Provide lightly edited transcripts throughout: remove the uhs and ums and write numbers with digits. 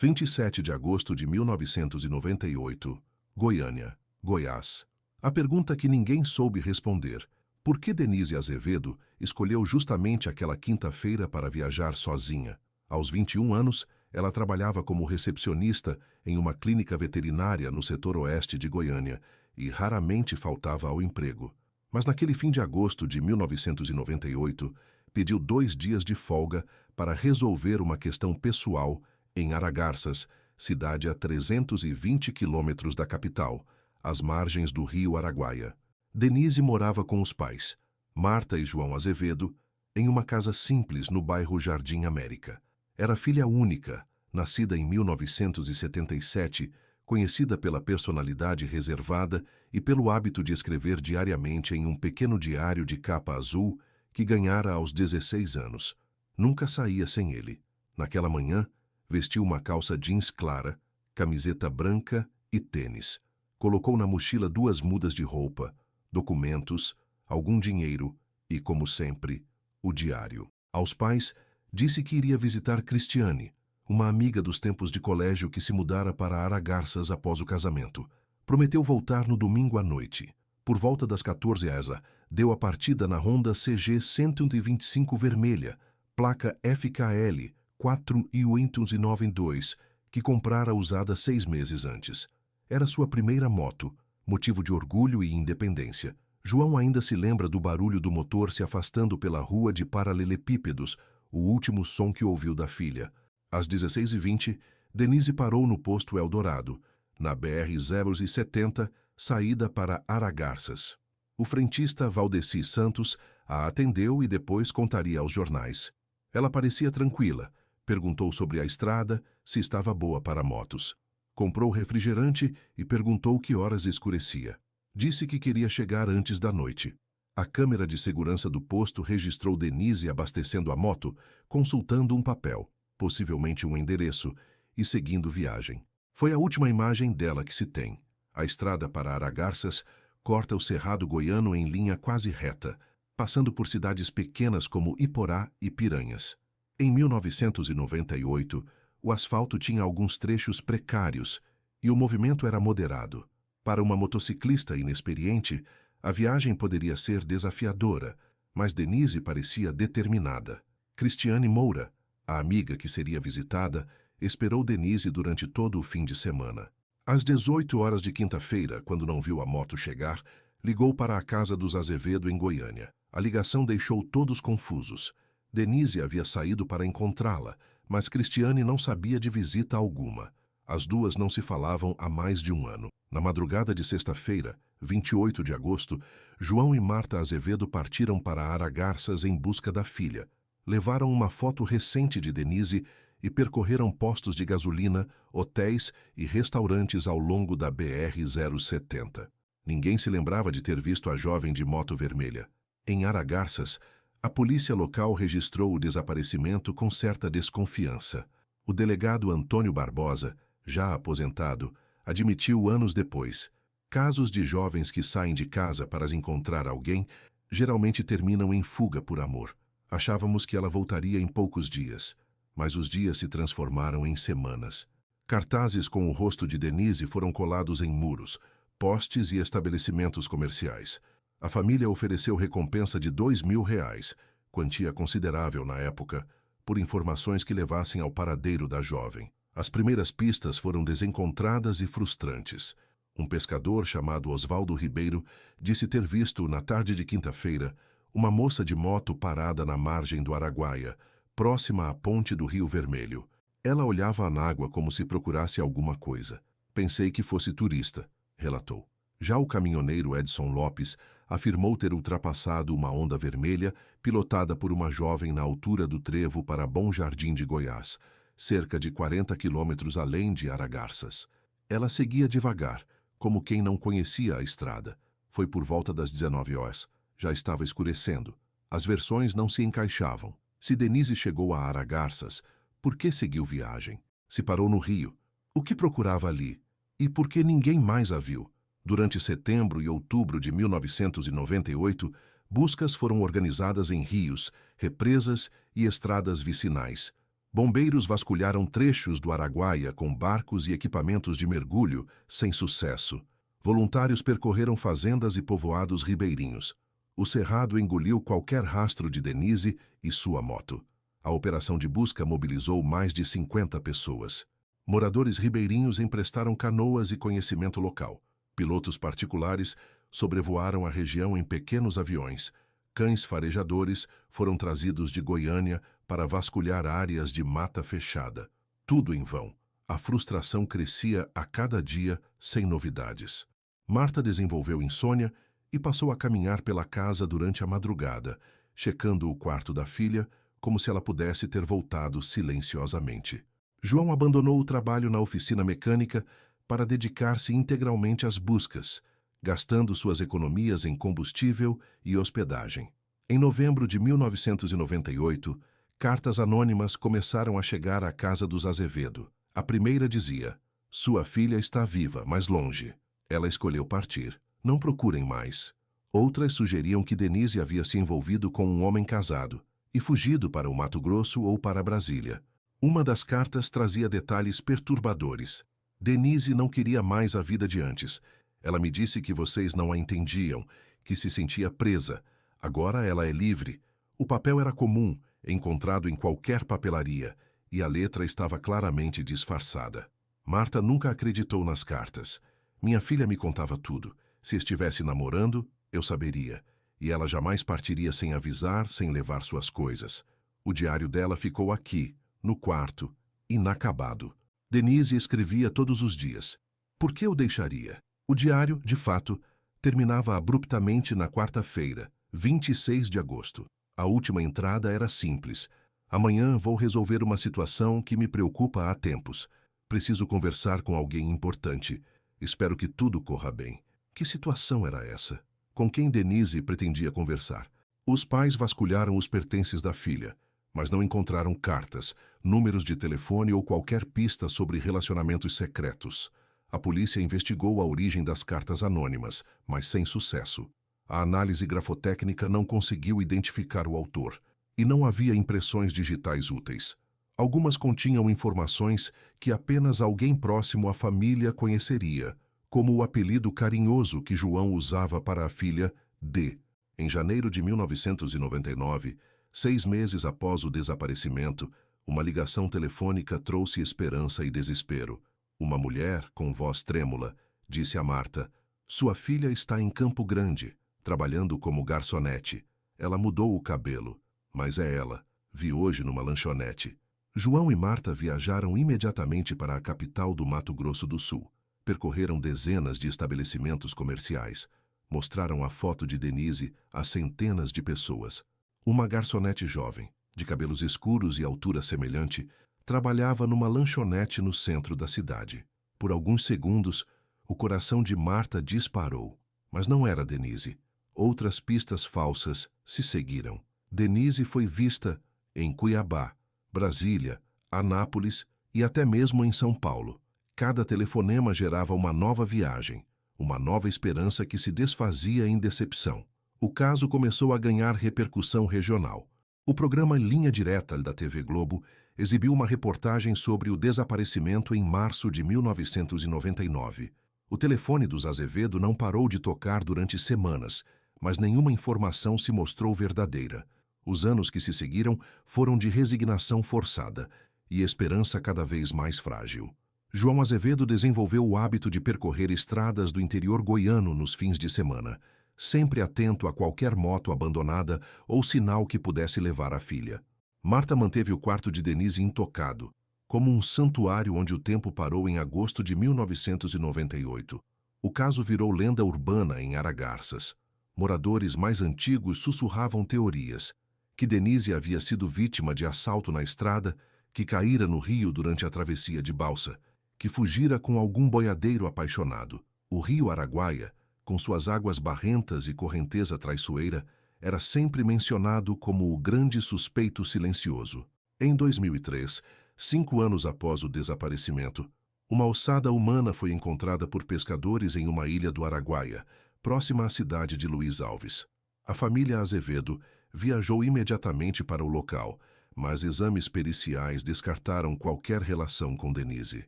27 de agosto de 1998, Goiânia, Goiás. A pergunta que ninguém soube responder: por que Denise Azevedo escolheu justamente aquela quinta-feira para viajar sozinha? Aos 21 anos, ela trabalhava como recepcionista em uma clínica veterinária no setor oeste de Goiânia e raramente faltava ao emprego. Mas naquele fim de agosto de 1998, pediu 2 dias de folga para resolver uma questão pessoal em Aragarças, cidade a 320 quilômetros da capital, às margens do rio Araguaia. Denise morava com os pais, Marta e João Azevedo, em uma casa simples no bairro Jardim América. Era filha única, nascida em 1977, conhecida pela personalidade reservada e pelo hábito de escrever diariamente em um pequeno diário de capa azul que ganhara aos 16 anos. Nunca saía sem ele. Naquela manhã, vestiu uma calça jeans clara, camiseta branca e tênis. Colocou na mochila 2 mudas de roupa, documentos, algum dinheiro e, como sempre, o diário. Aos pais, disse que iria visitar Cristiane, uma amiga dos tempos de colégio que se mudara para Aragarças após o casamento. Prometeu voltar no domingo à noite. Por volta das 14 horas, deu a partida na Honda CG 125 vermelha, placa FKL 4.892, que comprara usada 6 meses antes. Era sua primeira moto, motivo de orgulho e independência. João ainda se lembra do barulho do motor se afastando pela rua de paralelepípedos, o último som que ouviu da filha. Às 16h20, Denise parou no posto Eldorado, na BR-070, saída para Aragarças. O frentista Valdeci Santos a atendeu e depois contaria aos jornais. Ela parecia tranquila, perguntou sobre a estrada, se estava boa para motos. Comprou refrigerante e perguntou que horas escurecia. Disse que queria chegar antes da noite. A câmera de segurança do posto registrou Denise abastecendo a moto, consultando um papel, possivelmente um endereço, e seguindo viagem. Foi a última imagem dela que se tem. A estrada para Aragarças corta o Cerrado Goiano em linha quase reta, passando por cidades pequenas como Iporá e Piranhas. Em 1998, o asfalto tinha alguns trechos precários e o movimento era moderado. Para uma motociclista inexperiente, a viagem poderia ser desafiadora, mas Denise parecia determinada. Cristiane Moura, a amiga que seria visitada, esperou Denise durante todo o fim de semana. Às 18 horas de quinta-feira, quando não viu a moto chegar, ligou para a casa dos Azevedo em Goiânia. A ligação deixou todos confusos. Denise havia saído para encontrá-la, mas Cristiane não sabia de visita alguma. As duas não se falavam há mais de 1 ano. Na madrugada de sexta-feira, 28 de agosto, João e Marta Azevedo partiram para Aragarças em busca da filha. Levaram uma foto recente de Denise e percorreram postos de gasolina, hotéis e restaurantes ao longo da BR-070. Ninguém se lembrava de ter visto a jovem de moto vermelha. Em Aragarças, a polícia local registrou o desaparecimento com certa desconfiança. O delegado Antônio Barbosa, já aposentado, admitiu anos depois: casos de jovens que saem de casa para encontrar alguém geralmente terminam em fuga por amor. Achávamos que ela voltaria em poucos dias, mas os dias se transformaram em semanas. Cartazes com o rosto de Denise foram colados em muros, postes e estabelecimentos comerciais. A família ofereceu recompensa de R$ 2.000, quantia considerável na época, por informações que levassem ao paradeiro da jovem. As primeiras pistas foram desencontradas e frustrantes. Um pescador chamado Osvaldo Ribeiro disse ter visto, na tarde de quinta-feira, uma moça de moto parada na margem do Araguaia, próxima à ponte do Rio Vermelho. Ela olhava na água como se procurasse alguma coisa. Pensei que fosse turista, relatou. Já o caminhoneiro Edson Lopes afirmou ter ultrapassado uma Honda vermelha pilotada por uma jovem na altura do trevo para Bom Jardim de Goiás, cerca de 40 quilômetros além de Aragarças. Ela seguia devagar, como quem não conhecia a estrada. Foi por volta das 19 horas. Já estava escurecendo. As versões não se encaixavam. Se Denise chegou a Aragarças, por que seguiu viagem? Se parou no Rio, o que procurava ali? E por que ninguém mais a viu? Durante setembro e outubro de 1998, buscas foram organizadas em rios, represas e estradas vicinais. Bombeiros vasculharam trechos do Araguaia com barcos e equipamentos de mergulho, sem sucesso. Voluntários percorreram fazendas e povoados ribeirinhos. O cerrado engoliu qualquer rastro de Denise e sua moto. A operação de busca mobilizou mais de 50 pessoas. Moradores ribeirinhos emprestaram canoas e conhecimento local. Pilotos particulares sobrevoaram a região em pequenos aviões. Cães farejadores foram trazidos de Goiânia para vasculhar áreas de mata fechada. Tudo em vão. A frustração crescia a cada dia, sem novidades. Marta desenvolveu insônia e passou a caminhar pela casa durante a madrugada, checando o quarto da filha, como se ela pudesse ter voltado silenciosamente. João abandonou o trabalho na oficina mecânica para dedicar-se integralmente às buscas, gastando suas economias em combustível e hospedagem. Em novembro de 1998, cartas anônimas começaram a chegar à casa dos Azevedo. A primeira dizia: "Sua filha está viva, mas longe. Ela escolheu partir. Não procurem mais." Outras sugeriam que Denise havia se envolvido com um homem casado e fugido para o Mato Grosso ou para Brasília. Uma das cartas trazia detalhes perturbadores. "Denise não queria mais a vida de antes. Ela me disse que vocês não a entendiam, que se sentia presa. Agora ela é livre. O papel era comum, encontrado em qualquer papelaria, e a letra estava claramente disfarçada." Marta nunca acreditou nas cartas. "Minha filha me contava tudo. Se estivesse namorando, eu saberia. E ela jamais partiria sem avisar, sem levar suas coisas. O diário dela ficou aqui, no quarto, inacabado. Denise escrevia todos os dias. Por que eu deixaria?" O diário, de fato, terminava abruptamente na quarta-feira, 26 de agosto. A última entrada era simples. "Amanhã vou resolver uma situação que me preocupa há tempos. Preciso conversar com alguém importante. Espero que tudo corra bem." Que situação era essa? Com quem Denise pretendia conversar? Os pais vasculharam os pertences da filha, mas não encontraram cartas, números de telefone ou qualquer pista sobre relacionamentos secretos. A polícia investigou a origem das cartas anônimas, mas sem sucesso. A análise grafotécnica não conseguiu identificar o autor, e não havia impressões digitais úteis. Algumas continham informações que apenas alguém próximo à família conheceria, como o apelido carinhoso que João usava para a filha, D. Em janeiro de 1999, 6 meses após o desaparecimento, uma ligação telefônica trouxe esperança e desespero. Uma mulher, com voz trêmula, disse a Marta: "Sua filha está em Campo Grande, trabalhando como garçonete. Ela mudou o cabelo, mas é ela. Vi hoje numa lanchonete." João e Marta viajaram imediatamente para a capital do Mato Grosso do Sul. Percorreram dezenas de estabelecimentos comerciais. Mostraram a foto de Denise a centenas de pessoas. Uma garçonete jovem, de cabelos escuros e altura semelhante, trabalhava numa lanchonete no centro da cidade. Por alguns segundos, o coração de Marta disparou. Mas não era Denise. Outras pistas falsas se seguiram. Denise foi vista em Cuiabá, Brasília, Anápolis e até mesmo em São Paulo. Cada telefonema gerava uma nova viagem, uma nova esperança que se desfazia em decepção. O caso começou a ganhar repercussão regional. O programa Linha Direta da TV Globo exibiu uma reportagem sobre o desaparecimento em março de 1999. O telefone dos Azevedo não parou de tocar durante semanas, mas nenhuma informação se mostrou verdadeira. Os anos que se seguiram foram de resignação forçada e esperança cada vez mais frágil. João Azevedo desenvolveu o hábito de percorrer estradas do interior goiano nos fins de semana, sempre atento a qualquer moto abandonada ou sinal que pudesse levar a filha. Marta manteve o quarto de Denise intocado, como um santuário onde o tempo parou em agosto de 1998. O caso virou lenda urbana em Aragarças. Moradores mais antigos sussurravam teorias: que Denise havia sido vítima de assalto na estrada, que caíra no rio durante a travessia de balsa, que fugira com algum boiadeiro apaixonado. O rio Araguaia, com suas águas barrentas e correnteza traiçoeira, era sempre mencionado como o grande suspeito silencioso. Em 2003, 5 anos após o desaparecimento, uma ossada humana foi encontrada por pescadores em uma ilha do Araguaia, próxima à cidade de Luiz Alves. A família Azevedo viajou imediatamente para o local, mas exames periciais descartaram qualquer relação com Denise.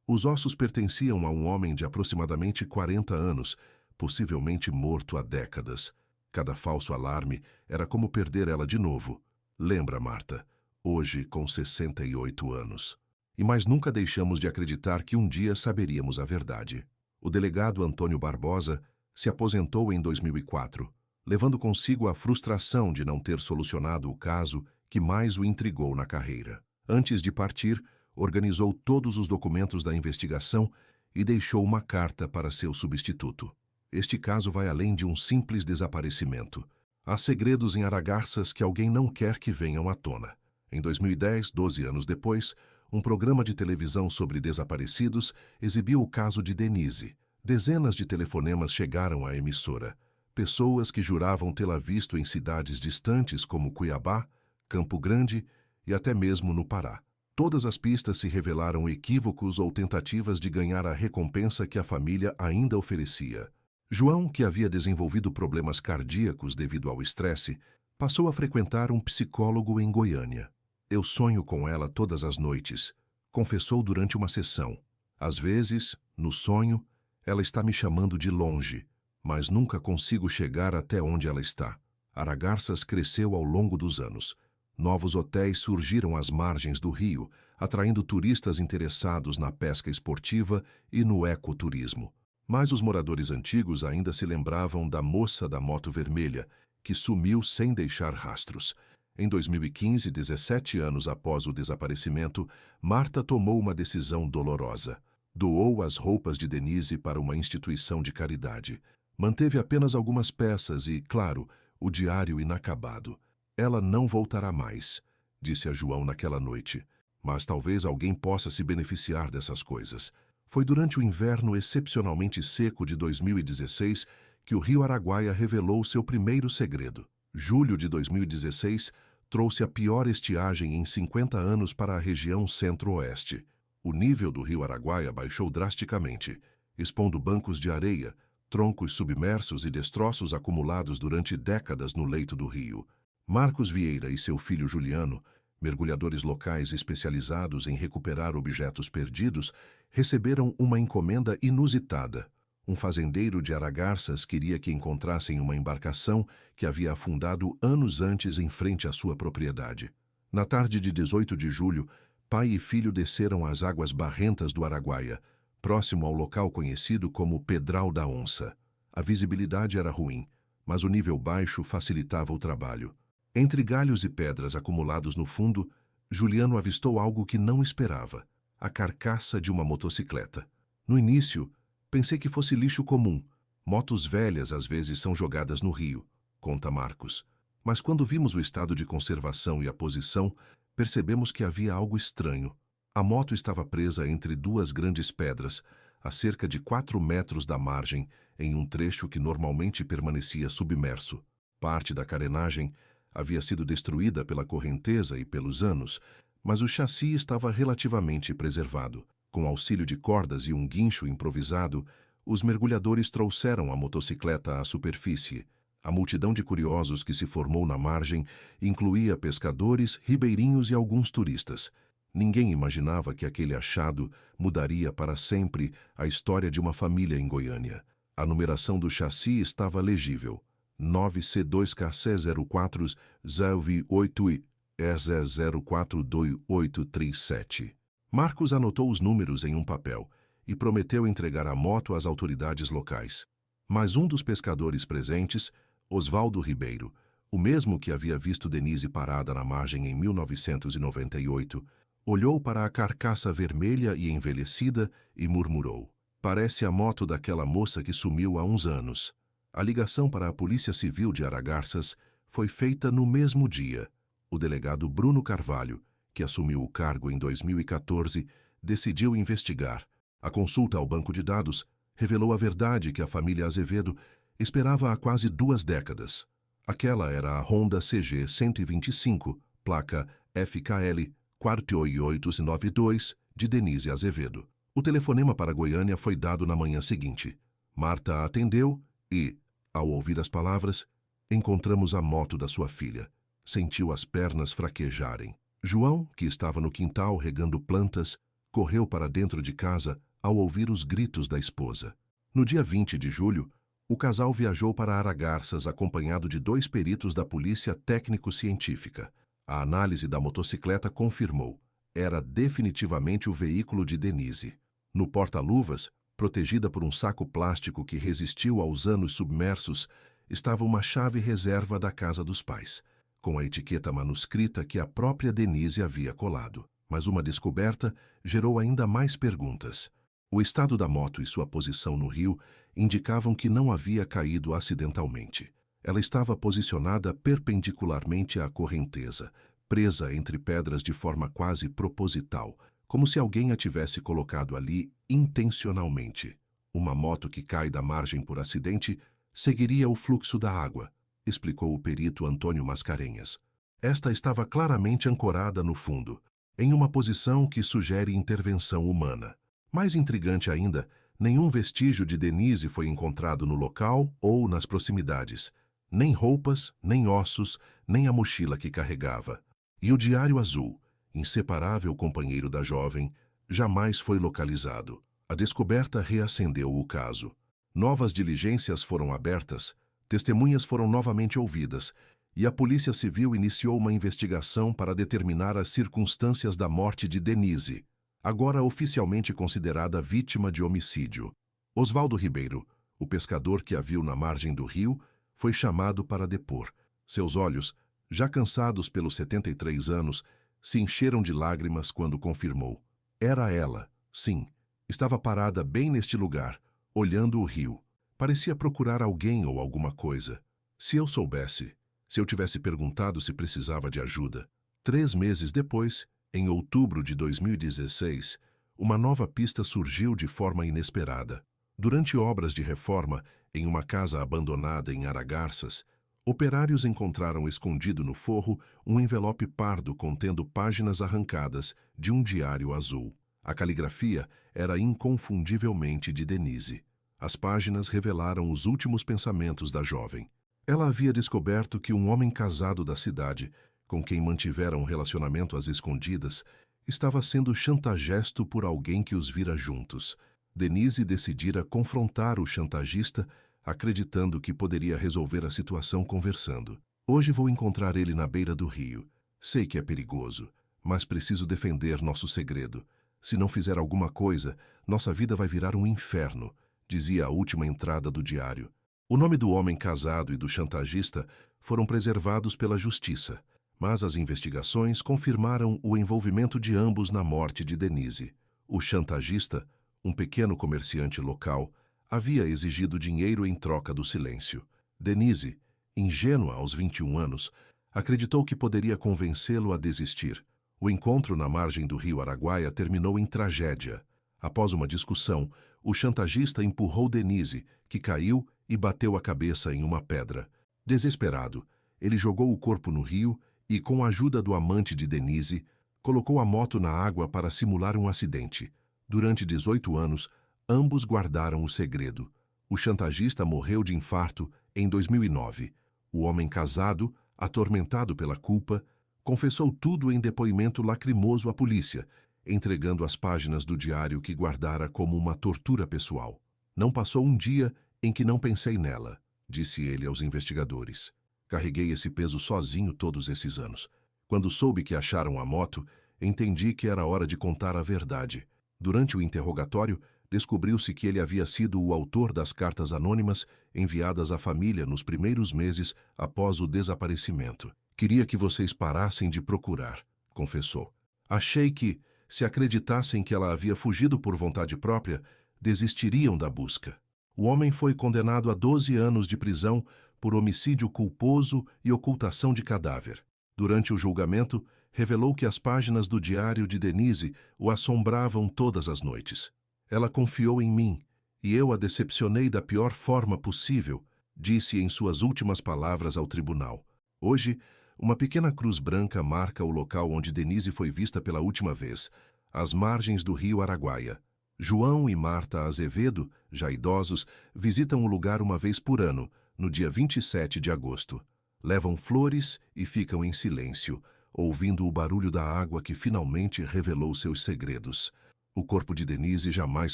Os ossos pertenciam a um homem de aproximadamente 40 anos, possivelmente morto há décadas. Cada falso alarme era como perder ela de novo. Lembra, Marta, hoje com 68 anos. E mais nunca deixamos de acreditar que um dia saberíamos a verdade. O delegado Antônio Barbosa se aposentou em 2004, levando consigo a frustração de não ter solucionado o caso que mais o intrigou na carreira. Antes de partir, organizou todos os documentos da investigação e deixou uma carta para seu substituto. Este caso vai além de um simples desaparecimento. Há segredos em Aragarças que alguém não quer que venham à tona. Em 2010, 12 anos depois, um programa de televisão sobre desaparecidos exibiu o caso de Denise. Dezenas de telefonemas chegaram à emissora. Pessoas que juravam tê-la visto em cidades distantes como Cuiabá, Campo Grande e até mesmo no Pará. Todas as pistas se revelaram equívocos ou tentativas de ganhar a recompensa que a família ainda oferecia. João, que havia desenvolvido problemas cardíacos devido ao estresse, passou a frequentar um psicólogo em Goiânia. Eu sonho com ela todas as noites, confessou durante uma sessão. Às vezes, no sonho, ela está me chamando de longe, mas nunca consigo chegar até onde ela está. Aragarças cresceu ao longo dos anos. Novos hotéis surgiram às margens do rio, atraindo turistas interessados na pesca esportiva e no ecoturismo. Mas os moradores antigos ainda se lembravam da moça da moto vermelha, que sumiu sem deixar rastros. Em 2015, 17 anos após o desaparecimento, Marta tomou uma decisão dolorosa. Doou as roupas de Denise para uma instituição de caridade. Manteve apenas algumas peças e, claro, o diário inacabado. Ela não voltará mais, disse a João naquela noite. Mas talvez alguém possa se beneficiar dessas coisas. Foi durante o inverno excepcionalmente seco de 2016 que o rio Araguaia revelou seu primeiro segredo. Julho de 2016 trouxe a pior estiagem em 50 anos para a região centro-oeste. O nível do rio Araguaia baixou drasticamente, expondo bancos de areia, troncos submersos e destroços acumulados durante décadas no leito do rio. Marcos Vieira e seu filho Juliano, mergulhadores locais especializados em recuperar objetos perdidos, receberam uma encomenda inusitada. Um fazendeiro de Aragarças queria que encontrassem uma embarcação que havia afundado anos antes em frente à sua propriedade. Na tarde de 18 de julho, pai e filho desceram as águas barrentas do Araguaia, próximo ao local conhecido como Pedral da Onça. A visibilidade era ruim, mas o nível baixo facilitava o trabalho. Entre galhos e pedras acumulados no fundo, Juliano avistou algo que não esperava: a carcaça de uma motocicleta. No início, pensei que fosse lixo comum. Motos velhas às vezes são jogadas no rio, conta Marcos. Mas quando vimos o estado de conservação e a posição, percebemos que havia algo estranho. A moto estava presa entre duas grandes pedras, a cerca de 4 metros da margem, em um trecho que normalmente permanecia submerso. Parte da carenagem havia sido destruída pela correnteza e pelos anos, mas o chassi estava relativamente preservado. Com auxílio de cordas e um guincho improvisado, os mergulhadores trouxeram a motocicleta à superfície. A multidão de curiosos que se formou na margem incluía pescadores, ribeirinhos e alguns turistas. Ninguém imaginava que aquele achado mudaria para sempre a história de uma família em Goiânia. A numeração do chassi estava legível: 9C2KC04 ZV8 EZ042837. Marcos anotou os números em um papel e prometeu entregar a moto às autoridades locais. Mas um dos pescadores presentes, Osvaldo Ribeiro, o mesmo que havia visto Denise parada na margem em 1998, olhou para a carcaça vermelha e envelhecida e murmurou: "Parece a moto daquela moça que sumiu há uns anos." A ligação para a Polícia Civil de Aragarças foi feita no mesmo dia. O delegado Bruno Carvalho, que assumiu o cargo em 2014, decidiu investigar. A consulta ao banco de dados revelou a verdade que a família Azevedo esperava há quase 2 décadas. Aquela era a Honda CG 125, placa FKL 48892, de Denise Azevedo. O telefonema para Goiânia foi dado na manhã seguinte. Marta atendeu e, ao ouvir as palavras, "Encontramos a moto da sua filha." Sentiu as pernas fraquejarem. João, que estava no quintal regando plantas, correu para dentro de casa ao ouvir os gritos da esposa. No dia 20 de julho, o casal viajou para Aragarças acompanhado de 2 peritos da Polícia Técnico-Científica. A análise da motocicleta confirmou: era definitivamente o veículo de Denise. No porta-luvas, protegida por um saco plástico que resistiu aos anos submersos, estava uma chave reserva da casa dos pais, com a etiqueta manuscrita que a própria Denise havia colado. Mas uma descoberta gerou ainda mais perguntas. O estado da moto e sua posição no rio indicavam que não havia caído acidentalmente. Ela estava posicionada perpendicularmente à correnteza, presa entre pedras de forma quase proposital, como se alguém a tivesse colocado ali intencionalmente. Uma moto que cai da margem por acidente seguiria o fluxo da água, explicou o perito Antônio Mascarenhas. Esta estava claramente ancorada no fundo, em uma posição que sugere intervenção humana. Mais intrigante ainda, nenhum vestígio de Denise foi encontrado no local ou nas proximidades. Nem roupas, nem ossos, nem a mochila que carregava. E o diário azul, inseparável companheiro da jovem, jamais foi localizado. A descoberta reacendeu o caso. Novas diligências foram abertas, testemunhas foram novamente ouvidas, e a Polícia Civil iniciou uma investigação para determinar as circunstâncias da morte de Denise, agora oficialmente considerada vítima de homicídio. Osvaldo Ribeiro, o pescador que a viu na margem do rio, foi chamado para depor. Seus olhos, já cansados pelos 73 anos, se encheram de lágrimas quando confirmou. Era ela, sim. Estava parada bem neste lugar, olhando o rio. Parecia procurar alguém ou alguma coisa. Se eu soubesse, se eu tivesse perguntado se precisava de ajuda. 3 meses depois, em outubro de 2016, uma nova pista surgiu de forma inesperada. Durante obras de reforma em uma casa abandonada em Aragarças, operários encontraram escondido no forro um envelope pardo contendo páginas arrancadas de um diário azul. A caligrafia era inconfundivelmente de Denise. As páginas revelaram os últimos pensamentos da jovem. Ela havia descoberto que um homem casado da cidade, com quem mantivera um relacionamento às escondidas, estava sendo chantageado por alguém que os vira juntos. Denise decidira confrontar o chantagista, acreditando que poderia resolver a situação conversando. Hoje vou encontrar ele na beira do rio. Sei que é perigoso, mas preciso defender nosso segredo. Se não fizer alguma coisa, nossa vida vai virar um inferno, dizia a última entrada do diário. O nome do homem casado e do chantagista foram preservados pela justiça, mas as investigações confirmaram o envolvimento de ambos na morte de Denise. O chantagista, um pequeno comerciante local, havia exigido dinheiro em troca do silêncio. Denise, ingênua aos 21 anos, acreditou que poderia convencê-lo a desistir. O encontro na margem do rio Araguaia terminou em tragédia. Após uma discussão, o chantagista empurrou Denise, que caiu e bateu a cabeça em uma pedra. Desesperado, ele jogou o corpo no rio e, com a ajuda do amante de Denise, colocou a moto na água para simular um acidente. Durante 18 anos, ambos guardaram o segredo. O chantagista morreu de infarto em 2009. O homem casado, atormentado pela culpa, confessou tudo em depoimento lacrimoso à polícia, entregando as páginas do diário que guardara como uma tortura pessoal. Não passou um dia em que não pensei nela, disse ele aos investigadores. Carreguei esse peso sozinho todos esses anos. Quando soube que acharam a moto, entendi que era hora de contar a verdade. Durante o interrogatório, descobriu-se que ele havia sido o autor das cartas anônimas enviadas à família nos primeiros meses após o desaparecimento. Queria que vocês parassem de procurar, confessou. Achei que, se acreditassem que ela havia fugido por vontade própria, desistiriam da busca. O homem foi condenado a 12 anos de prisão por homicídio culposo e ocultação de cadáver. Durante o julgamento, revelou que as páginas do diário de Denise o assombravam todas as noites. Ela confiou em mim, e eu a decepcionei da pior forma possível, disse em suas últimas palavras ao tribunal. Hoje, uma pequena cruz branca marca o local onde Denise foi vista pela última vez, às margens do rio Araguaia. João e Marta Azevedo, já idosos, visitam o lugar uma vez por ano, no dia 27 de agosto. Levam flores e ficam em silêncio, ouvindo o barulho da água que finalmente revelou seus segredos. O corpo de Denise jamais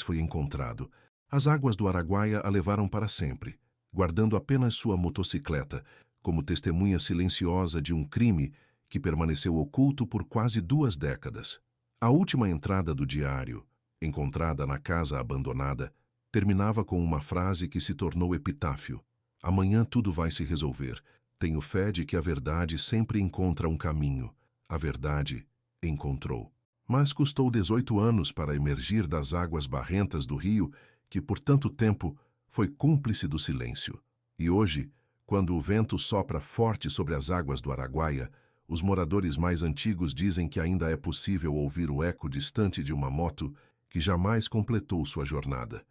foi encontrado. As águas do Araguaia a levaram para sempre, guardando apenas sua motocicleta, como testemunha silenciosa de um crime que permaneceu oculto por quase 2 décadas. A última entrada do diário, encontrada na casa abandonada, terminava com uma frase que se tornou epitáfio: "Amanhã tudo vai se resolver. Tenho fé de que a verdade sempre encontra um caminho." A verdade encontrou. Mas custou 18 anos para emergir das águas barrentas do rio, que por tanto tempo foi cúmplice do silêncio. E hoje, quando o vento sopra forte sobre as águas do Araguaia, os moradores mais antigos dizem que ainda é possível ouvir o eco distante de uma moto que jamais completou sua jornada.